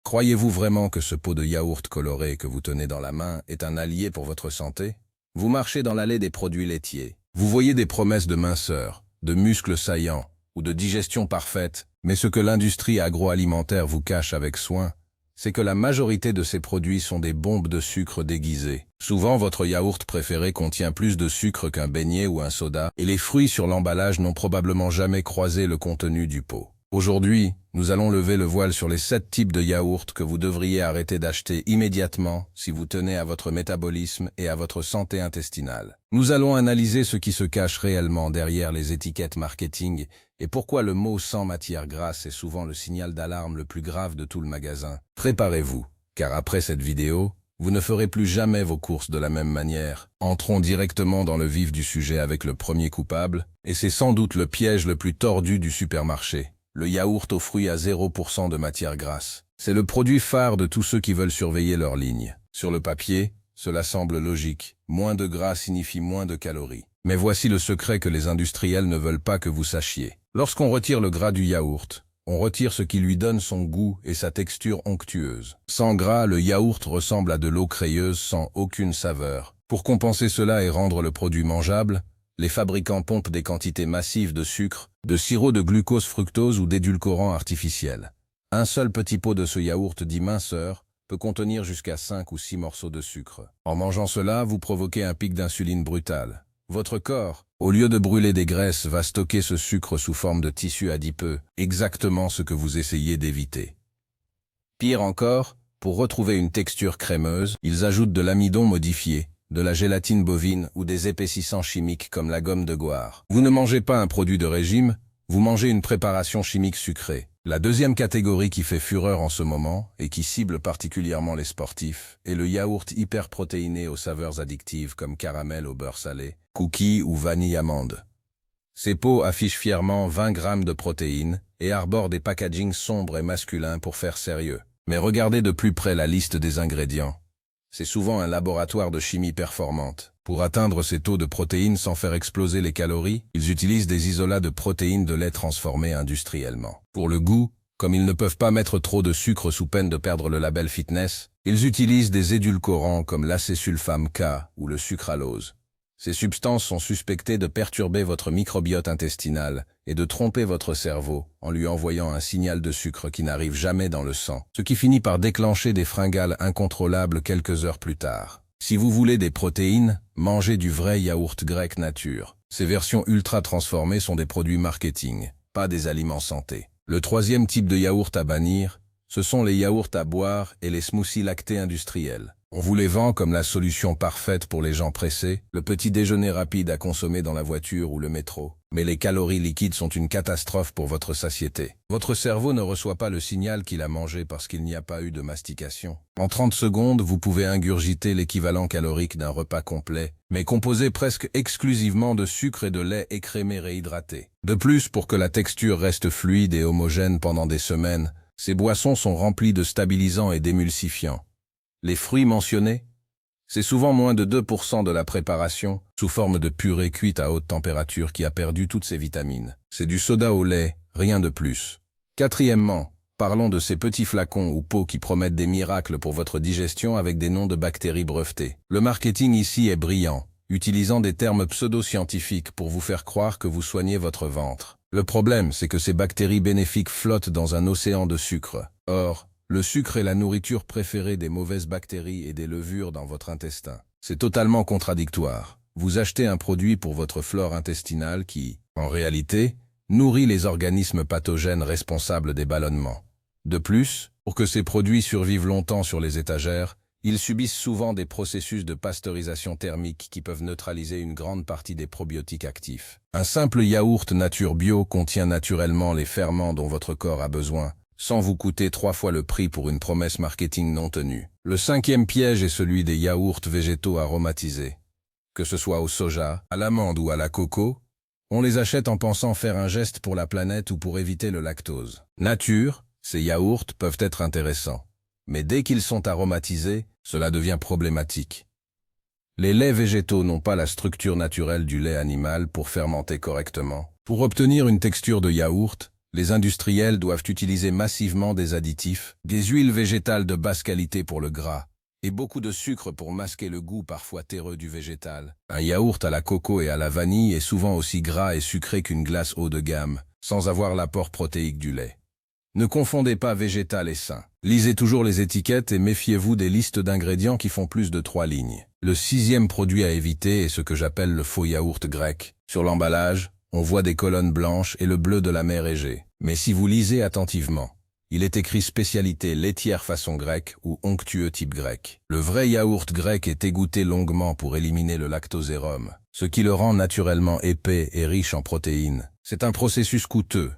Croyez-vous vraiment que ce pot de yaourt coloré que vous tenez dans la main est un allié pour votre santé? Vous marchez dans l'allée des produits laitiers. Vous voyez des promesses de minceur, de muscles saillants ou de digestion parfaite, mais ce que l'industrie agroalimentaire vous cache avec soin, c'est que la majorité de ces produits sont des bombes de sucre déguisées. Souvent, votre yaourt préféré contient plus de sucre qu'un beignet ou un soda, et les fruits sur l'emballage n'ont probablement jamais croisé le contenu du pot. Aujourd'hui, nous allons lever le voile sur les 7 types de yaourts que vous devriez arrêter d'acheter immédiatement si vous tenez à votre métabolisme et à votre santé intestinale. Nous allons analyser ce qui se cache réellement derrière les étiquettes marketing et pourquoi le mot sans matière grasse est souvent le signal d'alarme le plus grave de tout le magasin. Préparez-vous, car après cette vidéo, vous ne ferez plus jamais vos courses de la même manière. Entrons directement dans le vif du sujet avec le premier coupable, et c'est sans doute le piège le plus tordu du supermarché. Le yaourt aux fruits à 0% de matière grasse. C'est le produit phare de tous ceux qui veulent surveiller leur ligne. Sur le papier, cela semble logique. Moins de gras signifie moins de calories. Mais voici le secret que les industriels ne veulent pas que vous sachiez. Lorsqu'on retire le gras du yaourt, on retire ce qui lui donne son goût et sa texture onctueuse. Sans gras, le yaourt ressemble à de l'eau crayeuse sans aucune saveur. Pour compenser cela et rendre le produit mangeable, les fabricants pompent des quantités massives de sucre, de sirop de glucose fructose ou d'édulcorants artificiels. Un seul petit pot de ce yaourt dit minceur peut contenir jusqu'à 5 ou 6 morceaux de sucre. En mangeant cela, vous provoquez un pic d'insuline brutal. Votre corps, au lieu de brûler des graisses, va stocker ce sucre sous forme de tissu adipeux, exactement ce que vous essayez d'éviter. Pire encore, pour retrouver une texture crémeuse, ils ajoutent de l'amidon modifié, de la gélatine bovine ou des épaississants chimiques comme la gomme de goire. Vous ne mangez pas un produit de régime, vous mangez une préparation chimique sucrée. La deuxième catégorie qui fait fureur en ce moment et qui cible particulièrement les sportifs est le yaourt hyperprotéiné aux saveurs addictives comme caramel au beurre salé, cookies ou vanille amande. Ces pots affichent fièrement 20 grammes de protéines et arborent des packagings sombres et masculins pour faire sérieux. Mais regardez de plus près la liste des ingrédients. C'est souvent un laboratoire de chimie performante. Pour atteindre ces taux de protéines sans faire exploser les calories, ils utilisent des isolats de protéines de lait transformés industriellement. Pour le goût, comme ils ne peuvent pas mettre trop de sucre sous peine de perdre le label fitness, ils utilisent des édulcorants comme l'acésulfame K ou le sucralose. Ces substances sont suspectées de perturber votre microbiote intestinal et de tromper votre cerveau en lui envoyant un signal de sucre qui n'arrive jamais dans le sang, ce qui finit par déclencher des fringales incontrôlables quelques heures plus tard. Si vous voulez des protéines, mangez du vrai yaourt grec nature. Ces versions ultra transformées sont des produits marketing, pas des aliments santé. Le troisième type de yaourt à bannir, ce sont les yaourts à boire et les smoothies lactés industriels. On vous les vend comme la solution parfaite pour les gens pressés, le petit déjeuner rapide à consommer dans la voiture ou le métro. Mais les calories liquides sont une catastrophe pour votre satiété. Votre cerveau ne reçoit pas le signal qu'il a mangé parce qu'il n'y a pas eu de mastication. En 30 secondes, vous pouvez ingurgiter l'équivalent calorique d'un repas complet, mais composé presque exclusivement de sucre et de lait écrémé réhydraté. De plus, pour que la texture reste fluide et homogène pendant des semaines, ces boissons sont remplies de stabilisants et d'émulsifiants. Les fruits mentionnés, c'est souvent moins de 2% de la préparation, sous forme de purée cuite à haute température qui a perdu toutes ses vitamines. C'est du soda au lait, rien de plus. Quatrièmement, parlons de ces petits flacons ou pots qui promettent des miracles pour votre digestion avec des noms de bactéries brevetées. Le marketing ici est brillant, utilisant des termes pseudo-scientifiques pour vous faire croire que vous soignez votre ventre. Le problème, c'est que ces bactéries bénéfiques flottent dans un océan de sucre. Or, le sucre est la nourriture préférée des mauvaises bactéries et des levures dans votre intestin. C'est totalement contradictoire. Vous achetez un produit pour votre flore intestinale qui, en réalité, nourrit les organismes pathogènes responsables des ballonnements. De plus, pour que ces produits survivent longtemps sur les étagères, ils subissent souvent des processus de pasteurisation thermique qui peuvent neutraliser une grande partie des probiotiques actifs. Un simple yaourt nature bio contient naturellement les ferments dont votre corps a besoin, sans vous coûter 3 fois le prix pour une promesse marketing non tenue. Le cinquième piège est celui des yaourts végétaux aromatisés. Que ce soit au soja, à l'amande ou à la coco, on les achète en pensant faire un geste pour la planète ou pour éviter le lactose. Nature, ces yaourts peuvent être intéressants. Mais dès qu'ils sont aromatisés, cela devient problématique. Les laits végétaux n'ont pas la structure naturelle du lait animal pour fermenter correctement. Pour obtenir une texture de yaourt, Les industriels doivent utiliser massivement des additifs, des huiles végétales de basse qualité pour le gras, et beaucoup de sucre pour masquer le goût parfois terreux du végétal. Un yaourt à la coco et à la vanille est souvent aussi gras et sucré qu'une glace haut de gamme, sans avoir l'apport protéique du lait. Ne confondez pas végétal et sain. Lisez toujours les étiquettes et méfiez-vous des listes d'ingrédients qui font plus de 3 lignes. Le 6e produit à éviter est ce que j'appelle le faux yaourt grec. Sur l'emballage, on voit des colonnes blanches et le bleu de la mer Égée. Mais si vous lisez attentivement, il est écrit spécialité laitière façon grecque ou onctueux type grec. Le vrai yaourt grec est égoutté longuement pour éliminer le lactosérum, ce qui le rend naturellement épais et riche en protéines. C'est un processus coûteux.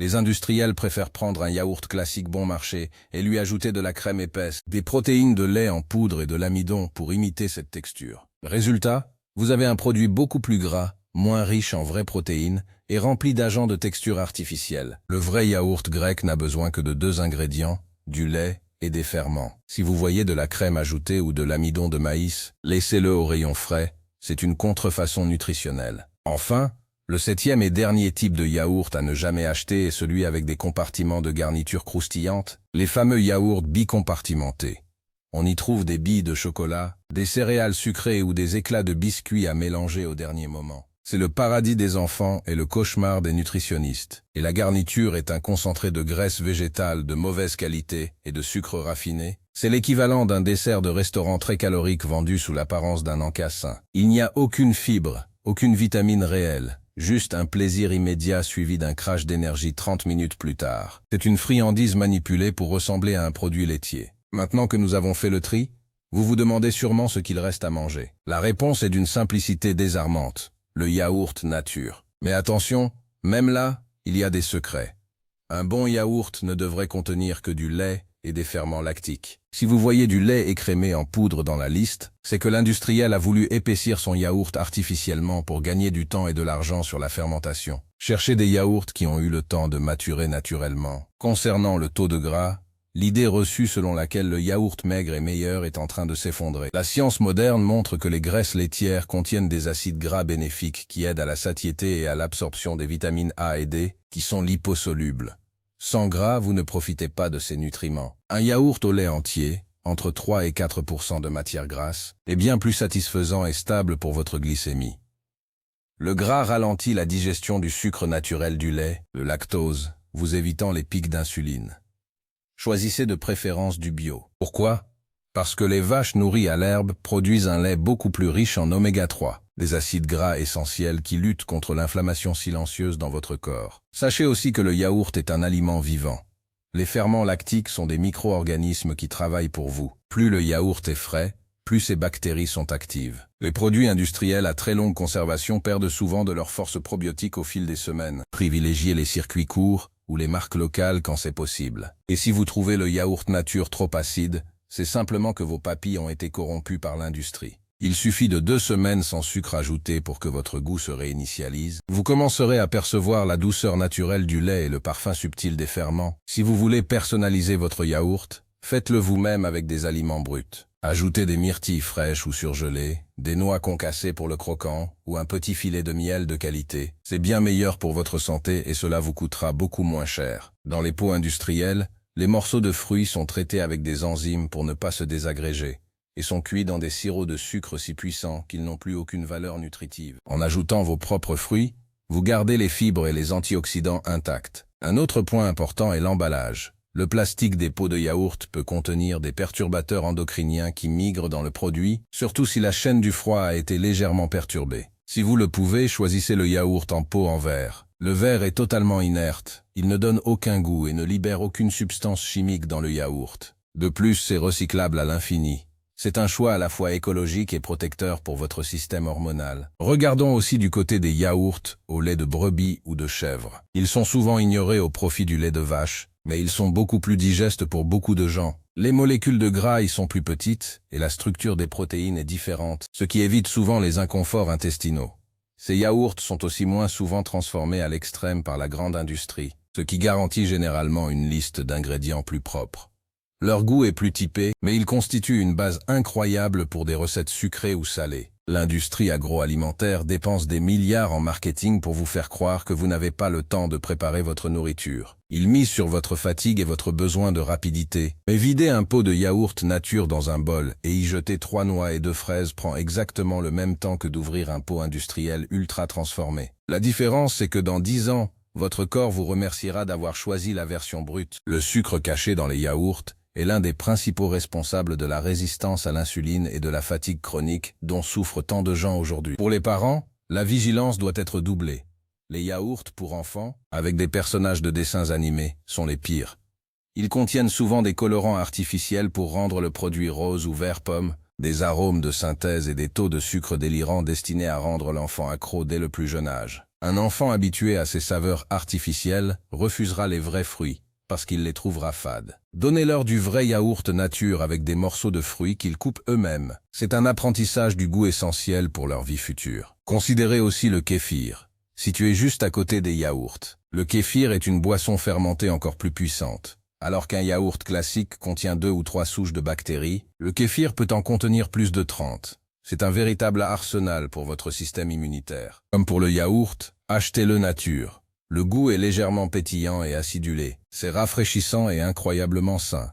Les industriels préfèrent prendre un yaourt classique bon marché et lui ajouter de la crème épaisse, des protéines de lait en poudre et de l'amidon pour imiter cette texture. Résultat, vous avez un produit beaucoup plus gras, moins riche en vraies protéines et rempli d'agents de texture artificielle. Le vrai yaourt grec n'a besoin que de 2 ingrédients, du lait et des ferments. Si vous voyez de la crème ajoutée ou de l'amidon de maïs, laissez-le au rayon frais, c'est une contrefaçon nutritionnelle. Enfin, le 7e et dernier type de yaourt à ne jamais acheter est celui avec des compartiments de garniture croustillantes, les fameux yaourts bicompartimentés. On y trouve des billes de chocolat, des céréales sucrées ou des éclats de biscuits à mélanger au dernier moment. C'est le paradis des enfants et le cauchemar des nutritionnistes. Et la garniture est un concentré de graisse végétale de mauvaise qualité et de sucre raffiné. C'est l'équivalent d'un dessert de restaurant très calorique vendu sous l'apparence d'un encas sain. Il n'y a aucune fibre, aucune vitamine réelle. Juste un plaisir immédiat suivi d'un crash d'énergie 30 minutes plus tard. C'est une friandise manipulée pour ressembler à un produit laitier. Maintenant que nous avons fait le tri, vous vous demandez sûrement ce qu'il reste à manger. La réponse est d'une simplicité désarmante. Le yaourt nature. Mais attention, même là, il y a des secrets. Un bon yaourt ne devrait contenir que du lait et des ferments lactiques. Si vous voyez du lait écrémé en poudre dans la liste, c'est que l'industriel a voulu épaissir son yaourt artificiellement pour gagner du temps et de l'argent sur la fermentation. Cherchez des yaourts qui ont eu le temps de maturer naturellement. Concernant le taux de gras, l'idée reçue selon laquelle le yaourt maigre est meilleur est en train de s'effondrer. La science moderne montre que les graisses laitières contiennent des acides gras bénéfiques qui aident à la satiété et à l'absorption des vitamines A et D, qui sont liposolubles. Sans gras, vous ne profitez pas de ces nutriments. Un yaourt au lait entier, entre 3 et 4% de matière grasse, est bien plus satisfaisant et stable pour votre glycémie. Le gras ralentit la digestion du sucre naturel du lait, le lactose, vous évitant les pics d'insuline. Choisissez de préférence du bio. Pourquoi? Parce que les vaches nourries à l'herbe produisent un lait beaucoup plus riche en oméga 3, des acides gras essentiels qui luttent contre l'inflammation silencieuse dans votre corps. Sachez aussi que le yaourt est un aliment vivant. Les ferments lactiques sont des micro-organismes qui travaillent pour vous. Plus le yaourt est frais, plus ces bactéries sont actives. Les produits industriels à très longue conservation perdent souvent de leur force probiotique au fil des semaines. Privilégiez les circuits courts ou les marques locales quand c'est possible. Et si vous trouvez le yaourt nature trop acide, c'est simplement que vos papilles ont été corrompues par l'industrie. Il suffit de 2 semaines sans sucre ajouté pour que votre goût se réinitialise. Vous commencerez à percevoir la douceur naturelle du lait et le parfum subtil des ferments. Si vous voulez personnaliser votre yaourt, faites-le vous-même avec des aliments bruts. Ajoutez des myrtilles fraîches ou surgelées, des noix concassées pour le croquant ou un petit filet de miel de qualité. C'est bien meilleur pour votre santé et cela vous coûtera beaucoup moins cher. Dans les pots industriels, les morceaux de fruits sont traités avec des enzymes pour ne pas se désagréger et sont cuits dans des sirops de sucre si puissants qu'ils n'ont plus aucune valeur nutritive. En ajoutant vos propres fruits, vous gardez les fibres et les antioxydants intacts. Un autre point important est l'emballage. Le plastique des pots de yaourt peut contenir des perturbateurs endocriniens qui migrent dans le produit, surtout si la chaîne du froid a été légèrement perturbée. Si vous le pouvez, choisissez le yaourt en pot en verre. Le verre est totalement inerte, il ne donne aucun goût et ne libère aucune substance chimique dans le yaourt. De plus, c'est recyclable à l'infini. C'est un choix à la fois écologique et protecteur pour votre système hormonal. Regardons aussi du côté des yaourts au lait de brebis ou de chèvre. Ils sont souvent ignorés au profit du lait de vache, mais ils sont beaucoup plus digestes pour beaucoup de gens. Les molécules de gras y sont plus petites et la structure des protéines est différente, ce qui évite souvent les inconforts intestinaux. Ces yaourts sont aussi moins souvent transformés à l'extrême par la grande industrie, ce qui garantit généralement une liste d'ingrédients plus propre. Leur goût est plus typé, mais ils constituent une base incroyable pour des recettes sucrées ou salées. L'industrie agroalimentaire dépense des milliards en marketing pour vous faire croire que vous n'avez pas le temps de préparer votre nourriture. Ils misent sur votre fatigue et votre besoin de rapidité. Mais vider un pot de yaourt nature dans un bol et y jeter 3 noix et 2 fraises prend exactement le même temps que d'ouvrir un pot industriel ultra transformé. La différence, c'est que dans 10 ans, votre corps vous remerciera d'avoir choisi la version brute. Le sucre caché dans les yaourts est l'un des principaux responsables de la résistance à l'insuline et de la fatigue chronique dont souffrent tant de gens aujourd'hui. Pour les parents, la vigilance doit être doublée. Les yaourts pour enfants, avec des personnages de dessins animés, sont les pires. Ils contiennent souvent des colorants artificiels pour rendre le produit rose ou vert pomme, des arômes de synthèse et des taux de sucre délirants destinés à rendre l'enfant accro dès le plus jeune âge. Un enfant habitué à ces saveurs artificielles refusera les vrais fruits, parce qu'il les trouvera fades. Donnez-leur du vrai yaourt nature avec des morceaux de fruits qu'ils coupent eux-mêmes. C'est un apprentissage du goût essentiel pour leur vie future. Considérez aussi le kéfir, situé juste à côté des yaourts. Le kéfir est une boisson fermentée encore plus puissante. Alors qu'un yaourt classique contient 2 ou 3 souches de bactéries, le kéfir peut en contenir plus de 30. C'est un véritable arsenal pour votre système immunitaire. Comme pour le yaourt, achetez-le nature. Le goût est légèrement pétillant et acidulé. C'est rafraîchissant et incroyablement sain.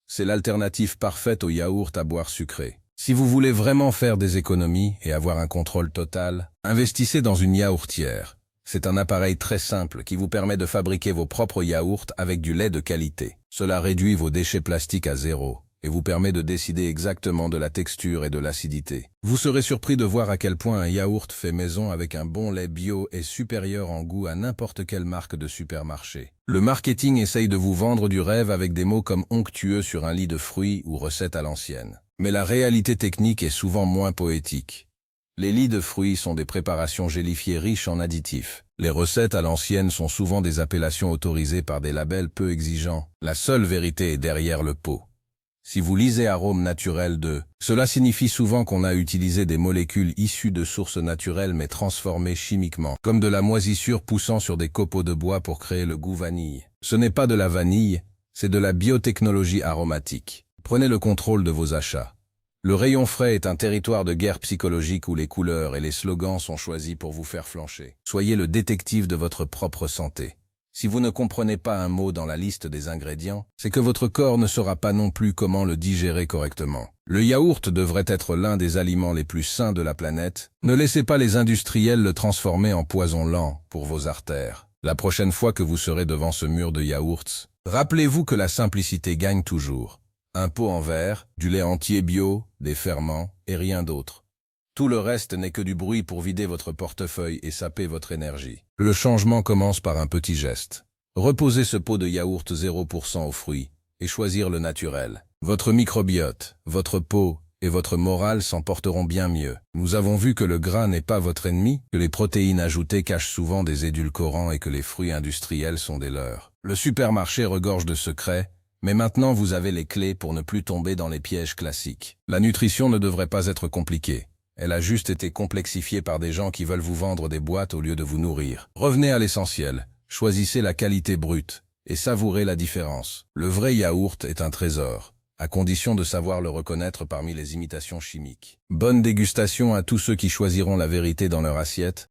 C'est l'alternative parfaite au yaourt à boire sucré. Si vous voulez vraiment faire des économies et avoir un contrôle total, investissez dans une yaourtière. C'est un appareil très simple qui vous permet de fabriquer vos propres yaourts avec du lait de qualité. Cela réduit vos déchets plastiques à 0 et vous permet de décider exactement de la texture et de l'acidité. Vous serez surpris de voir à quel point un yaourt fait maison avec un bon lait bio est supérieur en goût à n'importe quelle marque de supermarché. Le marketing essaye de vous vendre du rêve avec des mots comme onctueux sur un lit de fruits ou recette à l'ancienne. Mais la réalité technique est souvent moins poétique. Les lits de fruits sont des préparations gélifiées riches en additifs. Les recettes à l'ancienne sont souvent des appellations autorisées par des labels peu exigeants. La seule vérité est derrière le pot. Si vous lisez arôme naturel de, cela signifie souvent qu'on a utilisé des molécules issues de sources naturelles mais transformées chimiquement, comme de la moisissure poussant sur des copeaux de bois pour créer le goût vanille. Ce n'est pas de la vanille, c'est de la biotechnologie aromatique. Prenez le contrôle de vos achats. Le rayon frais est un territoire de guerre psychologique où les couleurs et les slogans sont choisis pour vous faire flancher. Soyez le détective de votre propre santé. Si vous ne comprenez pas un mot dans la liste des ingrédients, c'est que votre corps ne saura pas non plus comment le digérer correctement. Le yaourt devrait être l'un des aliments les plus sains de la planète. Ne laissez pas les industriels le transformer en poison lent pour vos artères. La prochaine fois que vous serez devant ce mur de yaourts, rappelez-vous que la simplicité gagne toujours. Un pot en verre, du lait entier bio, des ferments et rien d'autre. Tout le reste n'est que du bruit pour vider votre portefeuille et saper votre énergie. Le changement commence par un petit geste. Reposez ce pot de yaourt 0% aux fruits et choisir le naturel. Votre microbiote, votre peau et votre morale s'en porteront bien mieux. Nous avons vu que le gras n'est pas votre ennemi, que les protéines ajoutées cachent souvent des édulcorants et que les fruits industriels sont des leurs. Le supermarché regorge de secrets, mais maintenant vous avez les clés pour ne plus tomber dans les pièges classiques. La nutrition ne devrait pas être compliquée. Elle a juste été complexifiée par des gens qui veulent vous vendre des boîtes au lieu de vous nourrir. Revenez à l'essentiel, choisissez la qualité brute et savourez la différence. Le vrai yaourt est un trésor, à condition de savoir le reconnaître parmi les imitations chimiques. Bonne dégustation à tous ceux qui choisiront la vérité dans leur assiette.